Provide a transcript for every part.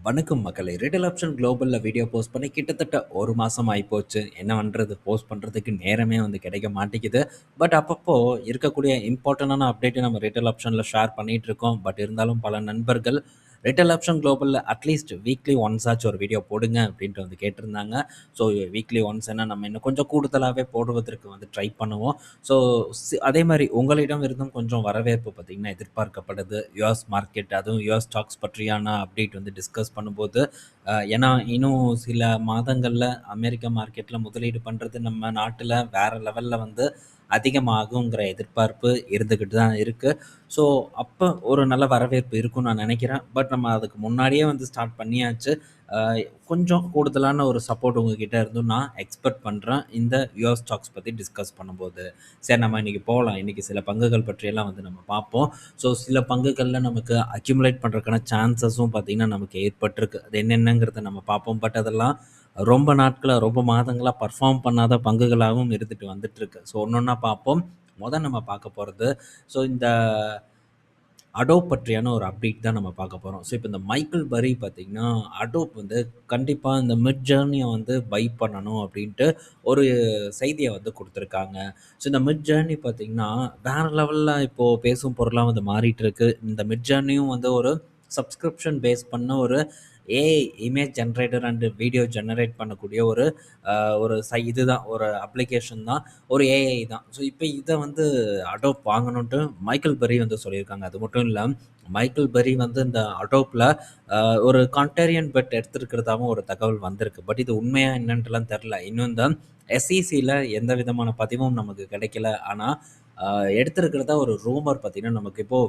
வணக்கம் மக்களே! Retail option குளோபல்ல video post பண்ணி கிட்டத்தட்ட 1 மாசம் ஆயிப்போச்சு. என்ன பண்றது? போஸ்ட் பண்றதுக்கு நேரமே வந்து கிடைக்க மாட்டேங்குது. பட் அப்பப்போ இருக்கக்கூடிய இம்பார்ட்டன்டான அப்டேட்ட நம்ம ரிட்டல் ஆப்ஷன்ல ஷேர் பண்ணிட்டு இருக்கோம். பட் இருந்தாலும் பல நண்பர்கள் ரிட்டல் ஆப்ஷன் குளோபல்ல அட்லீஸ்ட் வீக்லி ஒன்ஸ் ஆச்சும் ஒரு வீடியோ போடுங்க அப்டின்ட்டு வந்து கேட்டிருந்தாங்க. ஸோ வீக்லி ஒன்ஸ்ன்னா நம்ம இன்னும் கொஞ்சம் கூடுதலாவே போடுவதற்கு வந்து ட்ரை பண்ணுவோம். ஸோ அதே மாரி உங்களிடம் இருந்தும் கொஞ்சம் வரவேற்பு பார்த்தீங்கன்னா எதிர்பார்க்கப்படுது. யுஎஸ் மார்க்கெட் அதுவும் யுஎஸ் ஸ்டாக்ஸ் பற்றியான அப்டேட் வந்து டிஸ்கஸ் பண்ணும்போது, ஏன்னா இன்னும் சில மாதங்கள்ல அமெரிக்க மார்க்கெட்ல முதலீடு பண்றது நம்ம நாட்டுல வேற லெவல்ல வந்து அதிகமாகுங்கிற எதிர்பார்ப்பு இருந்துகிட்டு தான் இருக்கு. ஸோ அப்ப ஒரு நல்ல வரவேற்பு இருக்கும்னு நான் நெனைக்கிறேன். பட் நம்ம அதுக்கு முன்னாடியே வந்து ஸ்டார்ட் பண்ணியாச்சு. அ கொஞ்சம் கூடுதலான ஒரு சப்போர்ட் உங்ககிட்ட இருந்தும் நான் எக்ஸ்பெக்ட் பண்றேன். இந்த யுஎஸ் ஸ்டாக்ஸ் பத்தி டிஸ்கஸ் பண்ணும்போது. சரி நம்ம இன்னைக்கு போலாம். இன்னைக்கு சில பங்குகள் பற்றியெல்லாம் வந்து நம்ம பார்ப்போம். ஸோ சில பங்குகள்ல நமக்கு அக்யூமுலேட் பண்றதுக்கான சான்சஸும் பார்த்தீங்கன்னா, நமக்கு ஏற்பட்டிருக்கு. அது என்னென்னங்கிறத நம்ம பார்ப்போம். பட் அதெல்லாம் ரொம்ப நாட்களா, ரொம்ப மாதங்களா பெர்ஃபார்ம் பண்ணாத பங்குகளாகவும் இருந்துட்டு வந்துட்டுருக்கு. ஸோ ஒண்ணொண்ணா பார்ப்போம். நம்ம பார்க்க போறது, ஸோ இந்த அடோப் பற்றியான ஒரு அப்டேட் தான் நம்ம பார்க்க போறோம். ஸோ இப்போ இந்த மைக்கேல் பரி பார்த்தீங்கன்னா, அடோப் வந்து கண்டிப்பா இந்த மிட் ஜர்னிய வந்து பை பண்ணணும் அப்டின்ட்டு ஒரு செய்திய வந்து குடுத்துருக்காங்க. ஸோ இந்த மிட் ஜர்னி பார்த்தீங்கன்னா, வேற லெவல்ல இப்போ பேசும் பொருளா வந்து மாறிட்டு இருக்கு. இந்த மிட் ஜர்னியும் வந்து ஒரு சப்ஸ்கிரிப்ஷன் பேஸ் பண்ண ஒரு AI image generator and video generate பண்ணக்கூடிய ஒரு ஒரு இதுதான் ஒரு அப்ளிகேஷன் தான். ஒரு ஏஐ தான். ஸோ இப்போ இத வந்து அடோப் வாங்கணுன்ட்டு மைக்கேல் பெர்ரி வந்து சொல்லியிருக்காங்க. அது மட்டும் இல்ல, மைக்கேல் பெர்ரி வந்து இந்த அடோப்ல ஒரு கான்டேரியன் பெட் எடுத்திருக்கிறதாவும் ஒரு தகவல் வந்திருக்கு. பட் இது உண்மையா என்னன்ட்டுலாம் தெரியல. இன்னும் இந்த எஸ்இசில எந்த விதமான பதிவும் நமக்கு கிடைக்கல. ஆனா எடுத்திருக்கிறதா ஒரு ரூமர் பார்த்தீங்கன்னா, நமக்கு இப்போ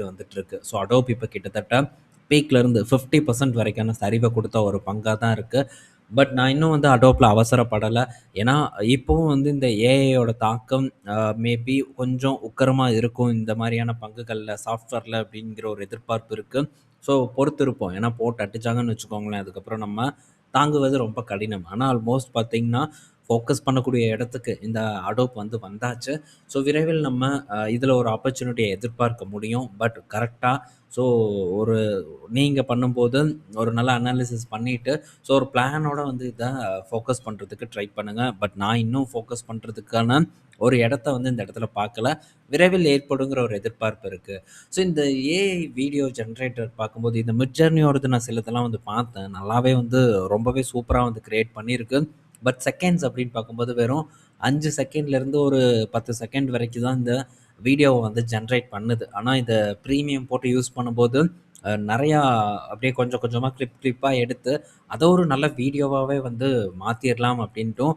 வந்துட்டு இருக்கு. ஸோ அடோப் இப்போ கிட்டத்தட்ட பீக்ல இருந்து 50% வரைக்கான சரிவ குடுத்த ஒரு பங்கா தான் இருக்கு. பட் நான் இன்னும் வந்து அடோப்ல அவசரப்படல. ஏன்னா, இப்பவும் வந்து இந்த ஏஐயோட தாக்கம் மேபி கொஞ்சம் உக்கிரமா இருக்கும் இந்த மாரியான பங்குகள்ல, சாஃப்ட்வேர்ல அப்படிங்கிற ஒரு எதிர்பார்ப்பு இருக்கு. ஸோ பொறுத்திருப்போம். ஏன்னா போட்டு அடிச்சாங்கன்னு வச்சுக்கோங்களேன், அதுக்கப்புறம் நம்ம தாங்குவது ரொம்ப கடினம். ஆனா ஆல்மோஸ்ட் பார்த்தீங்கன்னா, ஃபோக்கஸ் பண்ணக்கூடிய இடத்துக்கு இந்த அடோப் வந்து வந்தாச்சு. ஸோ விரைவில் நம்ம இதில ஒரு ஆப்பர்ச்சுனிட்டிய எதிர்பார்க்க முடியும். பட் கரெக்ட்டா ஸோ ஒரு நீங்க பண்ணும்போது ஒரு நல்ல அனாலிசிஸ் பண்ணிட்டு, ஸோ ஒரு பிளானோட வந்து இத ஃபோக்கஸ் பண்றதுக்கு ட்ரை பண்ணுங்க. பட் நான் இன்னும் ஃபோக்கஸ் பண்றதுக்கான ஒரு இடத்த வந்து இந்த இடத்துல பார்க்கல. விரைவில் ஏற்படுங்கிற ஒரு எதிர்பார்ப்பு இருக்கு. ஸோ இந்த ஏஐ வீடியோ ஜெனரேட்டர் பார்க்கும்போது, இந்த மிட் ஜர்னியோடது நான் சிலதெல்லாம் வந்து பார்த்தேன். நல்லாவே வந்து ரொம்பவே சூப்பரா வந்து கிரியேட் பண்ணியிருக்கு. பட் செகண்ட்ஸ் அப்படின்னு பார்க்கும்போது வெறும் 5 செகண்ட்லேருந்து ஒரு 10 செகண்ட் வரைக்கும் தான் இந்த வீடியோவ வந்து ஜெனரேட் பண்ணுது. ஆனா இத பிரீமியம் போட்டு யூஸ் பண்ணும்போது, நெறையா அப்படியே கொஞ்சம் கொஞ்சமா கிளிப்பா எடுத்து, அத ஒரு நல்ல வீடியோவாவே வந்து மாத்திர்லாம் அப்படின்ட்டும்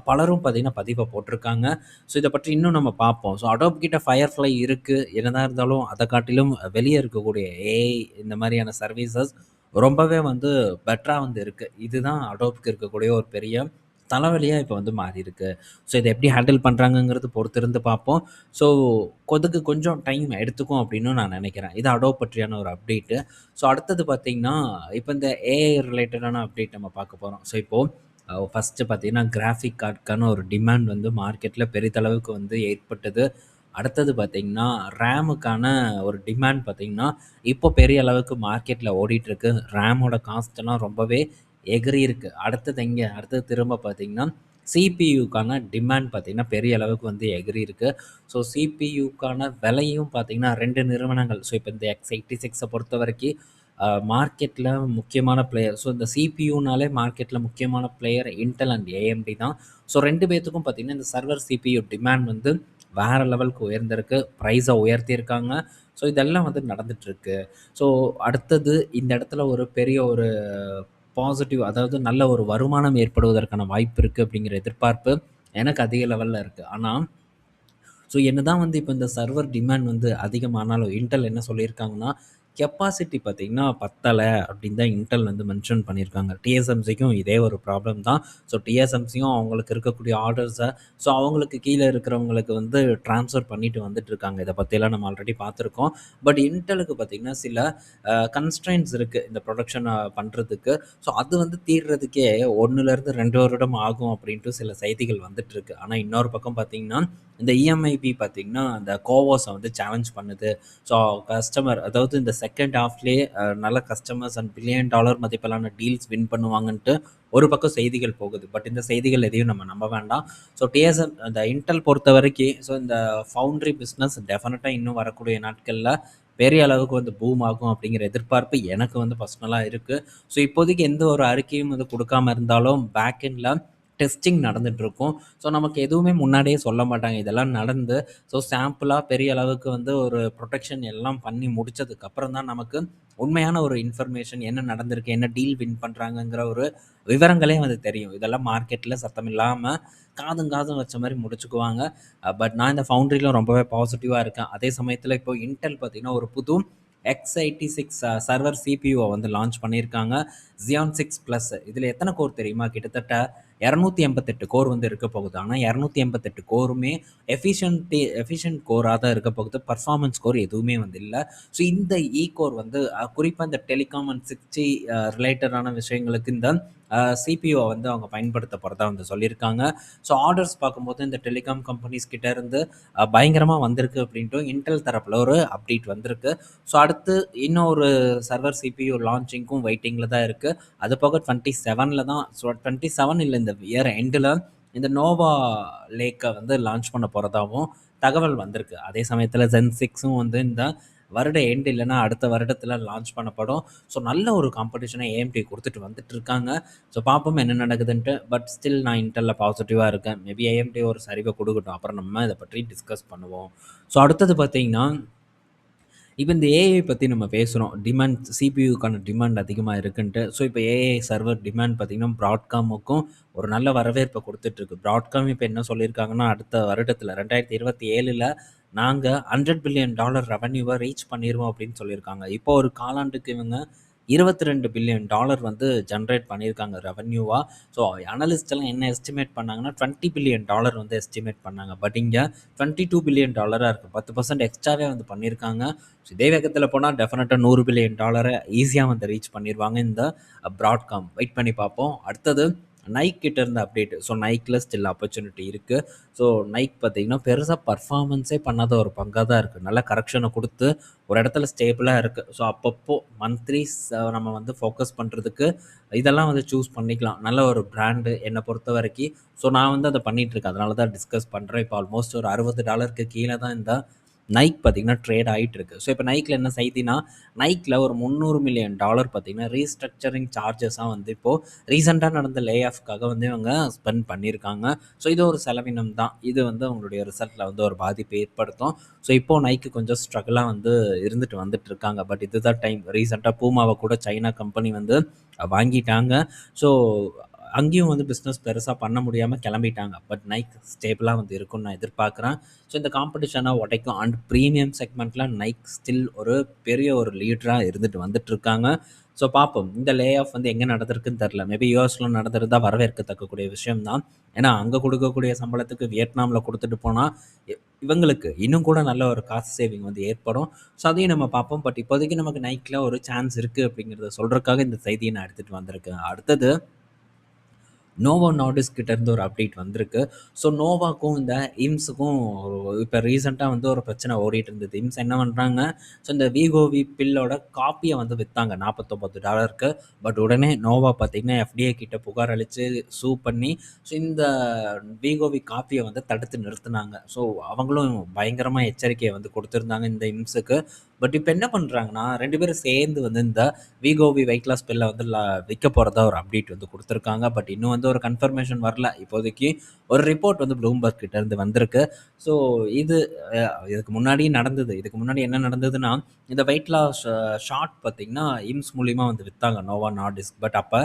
பலரும் பார்த்தீங்கன்னா பதிவ போட்டிருக்காங்க. ஸோ இத பற்றி இன்னும் நம்ம பார்ப்போம். ஸோ அடோப் கிட்ட ஃபயர்ஃப்ளை இருக்கு. என்னதான் இருந்தாலும் அத காட்டிலும் வெளிய இருக்கக்கூடிய ஏஐ இந்த மாரியான சர்வீசஸ் ரொம்பவே வந்து பெட்டரா வந்து இருக்கு. இதுதான் அடோப்க்கு இருக்கக்கூடிய ஒரு பெரிய தலைவலியா இப்ப வந்து மாறியிருக்கு. ஸோ இத எப்படி ஹேண்டில் பண்றாங்கங்கிறது பொறுத்திருந்து பார்ப்போம். ஸோ அதுக்கு கொஞ்சம் டைம் எடுத்துக்கும் அப்படின்னு நான் நினைக்கிறேன். இது அடோப் பற்றியான ஒரு அப்டேட்டு. ஸோ அடுத்தது பார்த்தீங்கன்னா, இப்ப இந்த ஏஐ ரிலேட்டடான அப்டேட் நம்ம பார்க்க போறோம். ஸோ இப்போ ஃபர்ஸ்ட்டு பார்த்தீங்கன்னா, கிராஃபிக் கார்டுக்கான ஒரு டிமாண்ட் வந்து மார்க்கெட்ல பெரிதளவுக்கு வந்து ஏற்பட்டது. அடுத்தது பார்த்தீங்கன்னா, ரேமுக்கான ஒரு டிமாண்ட் பார்த்தீங்கன்னா, இப்போ பெரிய அளவுக்கு மார்க்கெட்ல ஓடிட்டுருக்கு. ரேமோட காஸ்ட் எல்லாம் ரொம்பவே எகிறியிருக்கு. அடுத்தது எங்க? அடுத்தது திரும்ப பார்த்தீங்கன்னா, சிபியுக்கான டிமாண்ட் பார்த்தீங்கன்னா, பெரிய அளவுக்கு வந்து எகிறியிருக்கு. ஸோ சிபியுக்கான விலையும் பார்த்தீங்கன்னா 2 நிறுவனங்கள். ஸோ இப்போ இந்த X86 பொறுத்தவரைக்கும் மார்க்கெட்ல முக்கியமான பிளேயர். ஸோ இந்த சிபியுனாலே மார்க்கெட்ல முக்கியமான பிளேயர் இன்டெல் அண்ட் ஏஎம்டி தான். ஸோ 2 பேத்துக்கும் பார்த்தீங்கன்னா, இந்த சர்வர் சிபியு டிமாண்ட் வந்து வேற லெவலுக்கு உயர்ந்திருக்கு. பிரைஸ உயர்த்தியிருக்காங்க. ஸோ இதெல்லாம் வந்து நடந்துட்டுருக்கு. ஸோ அடுத்தது இந்த இடத்துல ஒரு பெரிய ஒரு பாசிட்டிவ் அதாவது நல்ல ஒரு வருமானம் ஏற்படுவதற்கான வாய்ப்பு இருக்கு அப்படிங்கிற எதிர்பார்ப்பு எனக்கு அதிக லெவல்ல இருக்கு. ஆனா ஸோ என்னதான் வந்து இப்போ இந்த சர்வர் டிமாண்ட் வந்து அதிகமானாலும், இன்டெல் என்ன சொல்லியிருக்காங்கன்னா, கெப்பாசிட்டி பார்த்தீங்கன்னா பத்தல அப்படின்னு தான் இன்டெல் வந்து மென்ஷன் பண்ணியிருக்காங்க. டிஎஸ்எம்சிக்கும் இதே ஒரு ப்ராப்ளம் தான். ஸோ டிஎஸ்எம்சியும் அவங்களுக்கு இருக்கக்கூடிய ஆர்டர்ஸ ஸோ அவங்களுக்கு கீழ இருக்கிறவங்களுக்கு வந்து ட்ரான்ஸ்ஃபர் பண்ணிட்டு வந்துட்டு இருக்காங்க. இத பத்தியெல்லாம் நம்ம ஆல்ரெடி பார்த்துருக்கோம். பட் இன்டெலுக்கு பார்த்தீங்கன்னா சில கன்ஸ்ட்ரெயின்ட்ஸ் இருக்கு. இந்த புரொடக்ஷன பண்றதுக்கு. ஸோ அது வந்து தீர்றதுக்கே 1லேருந்து 2 வருடம் ஆகும் அப்படின்ட்டு சில செய்திகள் வந்துட்டுருக்கு. ஆனா இன்னொரு பக்கம் பார்த்தீங்கன்னா, இந்த இஎம்ஐபி பார்த்தீங்கன்னா, அந்த கோவாஸ வந்து சேலஞ்ச் பண்ணுது. ஸோ கஸ்டமர் அதாவது இந்த செகண்ட் ஹாஃப்லேயே நல்ல கஸ்டமர்ஸ் அண்ட் பில்லியன் டாலர் மதிப்பிலான டீல்ஸ் வின் பண்ணுவாங்கன்ட்டு ஒரு பக்கம் செய்திகள் போகுது. பட் இந்த செய்திகள் எதையும் நம்ம நம்ப வேண்டாம். ஸோ டிஎஸ்எம் இந்த இன்டெல் பொறுத்த வரைக்கும் ஸோ இந்த ஃபவுண்ட்ரி பிஸ்னஸ் டெஃபினட்டாக இன்னும் வரக்கூடிய நாட்களில் பெரிய அளவுக்கு வந்து பூம் ஆகும் அப்படிங்கிற எதிர்பார்ப்பு எனக்கு வந்து பர்சனலாக இருக்குது. ஸோ இப்போதைக்கு எந்த ஒரு அறிக்கையும் வந்து கொடுக்காம இருந்தாலும் பேக் எண்டில் டெஸ்டிங் நடந்துகிட்ருக்கும். ஸோ நமக்கு எதுவுமே முன்னாடியே சொல்ல மாட்டாங்க. இதெல்லாம் நடந்து ஸோ சாம்பிளாக பெரிய அளவுக்கு வந்து ஒரு ப்ரொடெக்ஷன் எல்லாம் பண்ணி முடித்ததுக்கப்புறம் தான் நமக்கு உண்மையான ஒரு இன்ஃபர்மேஷன் என்ன நடந்திருக்கு, என்ன டீல் வின் பண்ணுறாங்கங்கிற ஒரு விவரங்களே வந்து தெரியும். இதெல்லாம் மார்க்கெட்டில் சத்தம் இல்லாமல் காதும் காதும் வச்ச மாதிரி முடிச்சுக்குவாங்க. பட் நான் இந்த ஃபவுண்ட்ரியில் ரொம்பவே பாசிட்டிவாக இருக்கேன். அதே சமயத்தில் இப்போ இன்டெல் பார்த்திங்கன்னா ஒரு புது X86 சர்வர் சிபியூவை வந்து லான்ச் பண்ணியிருக்காங்க. Xeon 6 Plus. இதில் எத்தனை கோர் தெரியுமா? கிட்டத்தட்ட 288 கோர் வந்து இருக்க போகுது. ஆனால் 288 கோருமே எஃபிஷியன்ட் கோராக தான் இருக்க போகுது. பர்ஃபார்மன்ஸ் கோர் எதுவுமே வந்து இல்லை. ஸோ இந்த கோர் வந்து குறிப்பாக இந்த டெலிகாம் அண்ட் 6G ரிலேட்டடான விஷயங்களுக்கு இந்த சிபிஓ வந்து அவங்க பயன்படுத்த போகிறதா வந்து சொல்லியிருக்காங்க. ஸோ ஆர்டர்ஸ் பார்க்கும்போது இந்த டெலிகாம் கம்பெனிஸ் கிட்ட இருந்து பயங்கரமாக வந்திருக்கு அப்படின்ட்டு இன்டெல் தரப்பில் ஒரு அப்டேட் வந்திருக்கு. ஸோ அடுத்து இன்னும் ஒரு சர்வர் சிபியூ லான்ச்சிங்க்கும் வெயிட்டிங்கில் தான் இருக்குது. அது போக 27 தான். ஸோ 27 இல்லை, இந்த இயர் எண்டில் இந்த நோவா லேக்கை வந்து லான்ச் பண்ண போகிறதாகவும் தகவல் வந்திருக்கு. அதே சமயத்தில் Zen 6ம் வந்து இந்த வருட எண்டு இல்லைன்னா அடுத்த வருடத்தில் லான்ச் பண்ணப்படும். ஸோ நல்ல ஒரு காம்படிஷனை ஏஎம்டி கொடுத்துட்டு வந்துட்டு இருக்காங்க. ஸோ பார்ப்போம் என்ன நடக்குதுன்ட்டு. பட் ஸ்டில் நான் இன்டெல்லில் பாசிட்டிவாக இருக்கேன். மேபி ஏஎம்டி ஒரு சரிவை கொடுக்கட்டும், அப்புறம் நம்ம இதை பற்றி டிஸ்கஸ் பண்ணுவோம். ஸோ அடுத்தது பார்த்தீங்கன்னா இப்போ இந்த ஏஐ பற்றி நம்ம பேசுகிறோம். டிமாண்ட் சிபியூக்கான டிமாண்ட் அதிகமாக இருக்குன்ட்டு. ஸோ இப்போ ஏஐ சர்வர் டிமாண்ட் பார்த்திங்கன்னா ப்ராட்காமுக்கும் ஒரு நல்ல வரவேற்பை கொடுத்துட்ருக்கு. ப்ராட்காம் இப்போ என்ன சொல்லியிருக்காங்கன்னா அடுத்த வருடத்தில் 2027 நாங்கள் $100 பில்லியன் ரெவன்யூவை ரீச் பண்ணிடுவோம் அப்படின்னு சொல்லியிருக்காங்க. இப்போ ஒரு காலாண்டுக்கு இவங்க $22 பில்லியன் வந்து ஜென்ரேட் பண்ணியிருக்காங்க ரெவன்யூவாக. ஸோ அனலிஸ்ட் எல்லாம் என்ன எஸ்டிமேட் பண்ணாங்கன்னா $20 பில்லியன் வந்து எஸ்டிமேட் பண்ணாங்க. பட் இங்கே $22 பில்லியன் இருக்குது. 10% எக்ஸ்ட்ராவே வந்து பண்ணியிருக்காங்க. ஸோ இதே வேகத்தில் போனால் டெஃபினட்டாக $100 பில்லியன் ஈஸியாக வந்து ரீச் பண்ணிடுவாங்க இந்த ப்ராட்காம். வெயிட் பண்ணி பார்ப்போம். அடுத்தது நைக் கிட்ட இருந்த அப்டேட். ஸோ நைக்கில் ஸ்டில் ஆப்பர்ச்சுனிட்டி இருக்குது. ஸோ நைக் பார்த்திங்கன்னா பெருசாக பர்ஃபார்மன்ஸே பண்ணாத ஒரு பங்காக தான் இருக்குது. நல்ல கரெக்ஷனை கொடுத்து ஒரு இடத்துல ஸ்டேபிளாக இருக்குது. ஸோ அப்பப்போ மந்த்லிஸ் நம்ம வந்து ஃபோக்கஸ் பண்ணுறதுக்கு இதெல்லாம் வந்து சூஸ் பண்ணிக்கலாம். நல்ல ஒரு பிராண்டு என்னை பொறுத்த வரைக்கும். ஸோ நான் வந்து அதை பண்ணிகிட்ருக்கேன். அதனால தான் டிஸ்கஸ் பண்ணுறேன். இப்போ ஆல்மோஸ்ட் ஒரு $60 கீழே தான் இந்த நைக் பார்த்திங்கன்னா ட்ரேட் ஆகிட்டு இருக்குது. ஸோ இப்போ நைக்கில் என்ன செய்தினா, நைக்கில் ஒரு $300 மில்லியன் பார்த்திங்கன்னா ரீஸ்ட்ரக்சரிங் சார்ஜஸாக வந்து இப்போது ரீசெண்டாக நடந்த லே ஆஃப்காக வந்து இவங்க ஸ்பெண்ட் பண்ணியிருக்காங்க. ஸோ இது ஒரு செலவினம் தான். இது வந்து அவங்களுடைய ரிசல்ட்டில் வந்து ஒரு பாதிப்பை ஏற்படுத்தும். ஸோ இப்போது நைக்கு கொஞ்சம் ஸ்ட்ரகிளாக வந்து இருந்துட்டு வந்துட்டு இருக்காங்க. பட் இதுதான் டைம். ரீசெண்டாக பூமாவை கூட சைனா கம்பெனி வந்து வாங்கிட்டாங்க. ஸோ அங்கேயும் வந்து பிஸ்னஸ் பெருசாக பண்ண முடியாமல் கிளம்பிட்டாங்க. பட் நைக் ஸ்டேபிளாக வந்து இருக்கும்னு நான் எதிர்பார்க்குறேன். ஸோ இந்த காம்படிஷனை உடைக்கும். அண்ட் ப்ரீமியம் செக்மெண்ட்டில் நைக் ஸ்டில் ஒரு பெரிய ஒரு லீடராக இருந்துட்டு வந்துட்டுருக்காங்க. ஸோ பார்ப்போம். இந்த லே ஆஃப் வந்து எங்கே நடந்திருக்குன்னு தெரில. மேபி யூஎஸில் நடந்திருந்தால் வரவேற்கத்தக்கக்கூடிய விஷயம் தான். ஏன்னா அங்கே கொடுக்கக்கூடிய சம்பளத்துக்கு வியட்நாமில் கொடுத்துட்டு போனால் இவங்களுக்கு இன்னும் கூட நல்ல ஒரு காசு சேவிங் வந்து ஏற்படும். ஸோ அதையும் நம்ம பார்ப்போம். பட் இப்போதைக்கு நமக்கு நைக்கில் ஒரு சான்ஸ் இருக்குது அப்படிங்கிறத சொல்கிறதுக்காக இந்த செய்தியை நான் எடுத்துகிட்டு வந்திருக்கேன். அடுத்தது நோவோ நார்டிஸ்க் கிட்டேருந்து ஒரு அப்டேட் வந்திருக்கு. ஸோ நோவாக்கும் இந்த இம்ஸுக்கும் இப்போ ரீசெண்டாக வந்து ஒரு பிரச்சனை ஓடிட்டு இருந்தது. இம்ஸ் என்ன பண்ணுறாங்க, ஸோ இந்த விகோவி பில்லோட காப்பியை வந்து விற்றாங்க $49. பட் உடனே நோவா பார்த்திங்கன்னா எஃப்டிஏ கிட்ட புகார் அளித்து சூ பண்ணி ஸோ இந்த விகோவி காப்பியை வந்து தடுத்து நிறுத்தினாங்க. ஸோ அவங்களும் பயங்கரமாக எச்சரிக்கையை வந்து கொடுத்துருந்தாங்க இந்த இம்ஸுக்கு. பட் இப்போ என்ன பண்ணுறாங்கன்னா 2 பேரும் சேர்ந்து வந்து இந்த விகோவி வெயிட் லாஸ் பில்லை வந்து விற்க போகிறதா ஒரு அப்டேட் வந்து கொடுத்துருக்காங்க. பட் இன்னும் வந்து ஒரு கன்ஃபர்மேஷன் வரல. இப்போதைக்கு ஒரு ரிப்போர்ட் வந்து ப்ளூம்பர்க் கிட்ட இருந்து வந்திருக்கு. ஸோ இதுக்கு முன்னாடி நடந்தது. இதுக்கு முன்னாடி என்ன நடந்ததுன்னா, இந்த வெயிட் லாஸ் ஷார்ட் பார்த்திங்கன்னா இம்ஸ் மூலிமா வந்து விற்றாங்க நோவா நார்டிஸ்க். பட் அப்போ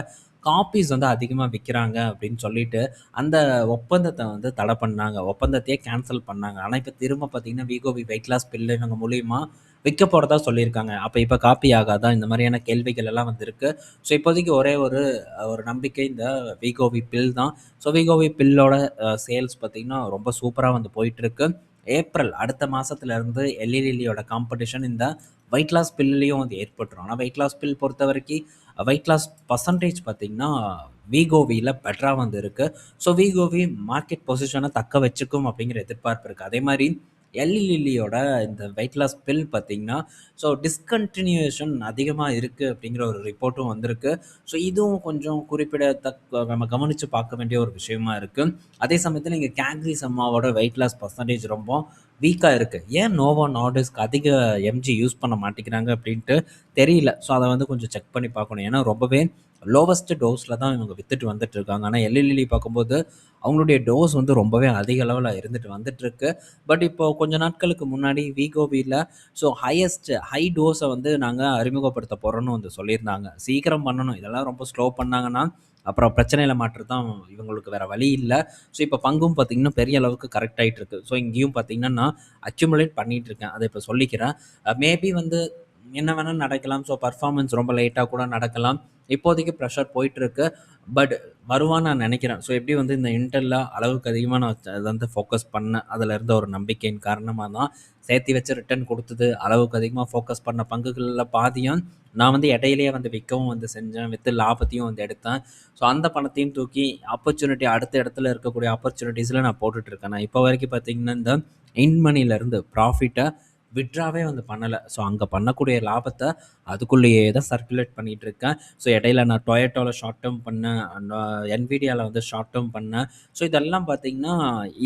காப்பீஸ் வந்து அதிகமாக விற்கிறாங்க அப்படின்னு சொல்லிட்டு அந்த ஒப்பந்தத்தை வந்து தடை பண்ணாங்க. ஒப்பந்தத்தையே கேன்சல் பண்ணாங்க. ஆனால் இப்போ திரும்ப பார்த்திங்கன்னா விகோவி வெயிட் லாஸ் பில்லு இவங்க மூலிமா விற்க போகிறதா சொல்லியிருக்காங்க. அப்போ இப்போ காப்பி ஆகாதா? இந்த மாதிரியான கேள்விகள் எல்லாம் வந்துருக்கு. ஸோ இப்போதைக்கு ஒரே ஒரு நம்பிக்கை இந்த விகோவி பில் தான். ஸோ விகோவி பில்லோட சேல்ஸ் பார்த்திங்கன்னா ரொம்ப சூப்பராக வந்து போயிட்டுருக்கு. ஏப்ரல் அடுத்த மாதத்துலேருந்து எல்இலியோட காம்படிஷன் இந்த வெயிட் லாஸ் பில்லையும் வந்து ஏற்பட்டுரும். ஆனால் வெயிட் லாஸ் பில் பொறுத்த வரைக்கும் வெயிட் லாஸ் பர்சன்டேஜ் பார்த்திங்கன்னா விகோவியில் பெட்டராக வந்து இருக்குது. ஸோ விகோவி மார்க்கெட் பொசிஷனை தக்க வச்சுக்கும் அப்படிங்கிற எதிர்பார்ப்பு இருக்குது. அதே மாதிரி எல்லி லில்லியோட இந்த வெயிட் லாஸ் பில் பார்த்தீங்கன்னா, ஸோ டிஸ்கன்டினியூஷன் அதிகமா இருக்கு அப்படிங்கிற ஒரு ரிப்போர்ட்டும் வந்திருக்கு. ஸோ இதுவும் கொஞ்சம் குறிப்பிடத்தக்க நம்ம கவனிச்சு பார்க்க வேண்டிய ஒரு விஷயமா இருக்கு. அதே சமயத்தில இங்க கேக்ரிஸ் அம்மாவோட வெயிட் லாஸ் பெர்சன்டேஜ் ரொம்ப வீக்கா இருக்கு. ஏன் நோவோ நார்டிஸ்க் அதிக எம்ஜி யூஸ் பண்ண மாட்டேங்கிறாங்க அப்படின்ட்டு தெரியல. ஸோ அத வந்து கொஞ்சம் செக் பண்ணி பார்க்கணும். ஏன்னா ரொம்பவே லோவஸ்ட் டோஸ்ல தான் இவங்க வித்துட்டு வந்துட்டு இருக்காங்க. ஆனா எல் எல் டி பார்க்கும்போது அவங்களுடைய டோஸ் வந்து ரொம்பவே அதிக அளவுல இருந்துட்டு வந்துட்டுருக்கு. பட் இப்போ கொஞ்ச நாட்களுக்கு முன்னாடி வீகோவில ஸோ ஹை டோஸ வந்து நாங்க அறிமுகப்படுத்த போறோம்னு வந்து சொல்லியிருந்தாங்க. சீக்கிரம் பண்ணணும். இதெல்லாம் ரொம்ப ஸ்லோ பண்ணாங்கன்னா, அப்புறம் பிரச்சனையில மாட்டுறது தான் இவங்களுக்கு வேற வழி இல்ல. ஸோ இப்போ பங்கும் பார்த்தீங்கன்னா, பெரிய அளவுக்கு கரெக்ட் ஆயிட்டு இருக்கு. ஸோ இங்கேயும் பார்த்தீங்கன்னா, நான் அக்யூமுலேட் பண்ணிட்டு இருக்கேன். அத இப்ப சொல்லிக்கிறேன். மேபி வந்து என்ன வேணா நடக்கலாம். ஸோ பெர்ஃபார்மன்ஸ் ரொம்ப லேட்டா கூட நடக்கலாம். இப்போதைக்கு ப்ரெஷர் போயிட்டுருக்கு. பட் வருவான்னு நான் நினைக்கிறேன். ஸோ எப்படி வந்து இந்த இன்டெல்ல அளவுக்கு அதிகமா நான் அத வந்து ஃபோக்கஸ் பண்ணேன். அதில இருந்த ஒரு நம்பிக்கையின் காரணமா தான் சேர்த்தி வச்சு ரிட்டர்ன் குடுத்தது. அளவுக்கு அதிகமா ஃபோக்கஸ் பண்ண பங்குகள்ல பாதியும் நான் வந்து இடையிலேயே வந்து விக்கவும் வந்து செஞ்சேன். வித்து லாபத்தையும் வந்து எடுத்தேன். ஸோ அந்த பணத்தையும் தூக்கி ஆப்பர்ச்சுனிட்டி அடுத்த இடத்துல இருக்கக்கூடிய ஆப்பர்ச்சுனிட்டீஸ்ல நான் போட்டுட்டு இருக்கேன். நான் இப்போ வரைக்கும் பார்த்தீங்கன்னா, இந்த இன் மனிலேருந்து ப்ராஃபிட்ட வித்ட்ராவே வந்து பண்ணல. ஸோ அங்க பண்ணக்கூடிய லாபத்த அதுக்குள்ளேயே தான் சர்க்குலேட் பண்ணிட்டு இருக்கேன். ஸோ இடையில நான் டொயோட்டால ஷார்ட் டெர்ம் பண்ணேன். என்விடியால வந்து ஷார்ட் டெர்ம் பண்ணேன். ஸோ இதெல்லாம் பார்த்தீங்கன்னா,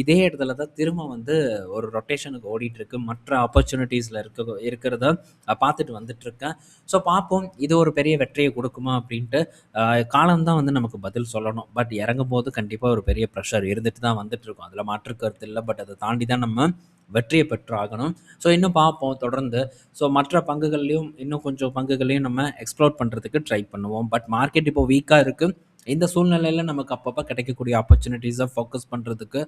இதே இடத்துல தான் திரும்ப வந்து ஒரு ரொட்டேஷனுக்கு ஓடிட்டுருக்கு. மற்ற ஆப்பர்ச்சுனிட்டீஸ்ல இருக்கிறத பார்த்துட்டு வந்துட்டுருக்கேன். ஸோ பார்ப்போம். இது ஒரு பெரிய வெற்றிய குடுக்குமா அப்படின்ட்டு. காலம் தான் வந்து நமக்கு பதில் சொல்லணும். பட் இறங்கும்போது கண்டிப்பா ஒரு பெரிய ப்ரெஷர் இருந்துட்டு தான் வந்துட்டுருக்கும். அதில மாற்று கருத்து இல்ல. பட் அத தாண்டி தான் நம்ம வெற்றிய பெற்றாகணும். ஸோ இன்னும் பார்ப்போம் தொடர்ந்து. ஸோ மற்ற பங்குகள்லயும் இன்னும் கொஞ்சம் பங்குகளையும் நம்ம எக்ஸ்ப்ளோர் பண்றதுக்கு ட்ரை பண்ணுவோம். பட் மார்க்கெட் இப்போ வீக்கா இருக்கு. இந்த சூழ்நிலையில நமக்கு அப்பப்ப கிடைக்கக்கூடிய ஆப்பர்ச்சுனிட்டீஸ ஃபோக்கஸ் பண்றதுக்கு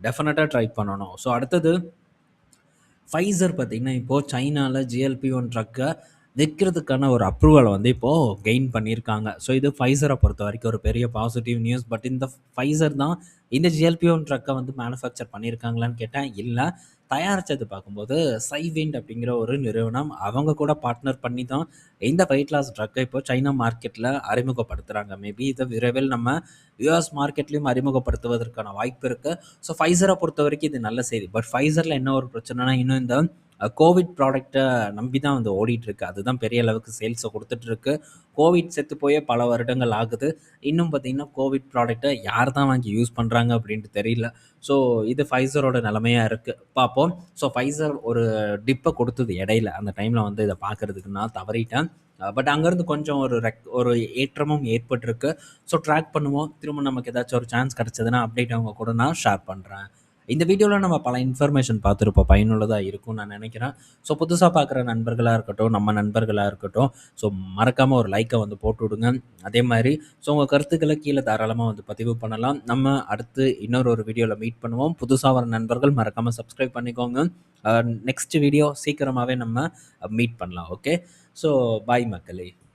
டெஃபினட்டா ட்ரை பண்ணணும். ஸோ அடுத்தது ஃபைசர் பார்த்தீங்கன்னா, இப்போ சைனால GLP-1 ட்ரக்க விக்கிறதுக்கான ஒரு அப்ரூவல வந்து இப்போ கெயின் பண்ணியிருக்காங்க. ஸோ இது ஃபைசர பொறுத்தவரைக்கும் ஒரு பெரிய பாசிட்டிவ் நியூஸ். பட் இந்த ஃபைசர் தான் இந்த GLP-1 ட்ரக்க வந்து மேனுஃபேக்சர் பண்ணியிருக்காங்களான்னு கேட்டா இல்ல. தயாரிச்சது பார்க்கும்போது சைவிண்ட் அப்படிங்கிற ஒரு நிறுவனம். அவங்க கூட பார்ட்னர் பண்ணி தான் இந்த வெயிட் லாஸ் ட்ரக்க இப்போ சைனா மார்க்கெட்ல அறிமுகப்படுத்துறாங்க. மேபி இத விரைவில் நம்ம யுஎஸ் மார்க்கெட்லயும் அறிமுகப்படுத்துவதற்கான வாய்ப்பு இருக்கு. ஸோ ஃபைசர பொறுத்தவரைக்கும் இது நல்ல செய்தி. பட் ஃபைசர்ல என்ன ஒரு பிரச்சனைனா, இன்னும் இந்த கோவிட் ப்ராடக்ட்ட நம்பி தான் வந்து ஓடிட்டுருக்கு. அதுதான் பெரிய அளவுக்கு சேல்ஸ குடுத்துட்டுருக்கு. கோவிட் செத்து போயே பல வருடங்கள் ஆகுது. இன்னும் பார்த்தீங்கன்னா, கோவிட் ப்ராடக்ட்ட யார் தான் வாங்கி யூஸ் பண்றாங்க அப்படின்ட்டு தெரியல. ஸோ இது ஃபைசரோட நிலைமையா இருக்கு. பார்ப்போம். ஸோ ஃபைசர் ஒரு டிப்ப குடுத்தது இடையில. அந்த டைம்ல வந்து இத பார்க்கறதுக்கு நான் தவறிட்டேன். பட் அங்கருந்து கொஞ்சம் ஒரு ஏற்றமும் ஏற்பட்டிருக்கு. ஸோ ட்ராக் பண்ணுவோம். திரும்ப நமக்கு ஏதாச்சும் ஒரு சான்ஸ் கிடைச்சதுன்னா, அப்டேட் அவங்க கூட நான் ஷேர் பண்றேன். இந்த வீடியோல நம்ம பல இன்ஃபர்மேஷன் பார்த்துருப்போம். பயனுள்ளதா இருக்கும்னு நான் நினைக்கிறேன். ஸோ புதுசா பார்க்குற நண்பர்களா இருக்கட்டும், நம்ம நண்பர்களா இருக்கட்டும், ஸோ மறக்காம ஒரு லைக்க வந்து போட்டு விடுங்க. அதே மாரி ஸோ உங்க கருத்துக்கள கீழ தாராளமா வந்து பதிவு பண்ணலாம். நம்ம அடுத்து இன்னொரு வீடியோல மீட் பண்ணுவோம். புதுசா வர நண்பர்கள் மறக்காம சப்ஸ்கிரைப் பண்ணிக்கோங்க. நெக்ஸ்ட் வீடியோ சீக்கிரமாவே நம்ம மீட் பண்ணலாம். ஓகே. ஸோ பாய் மக்களே!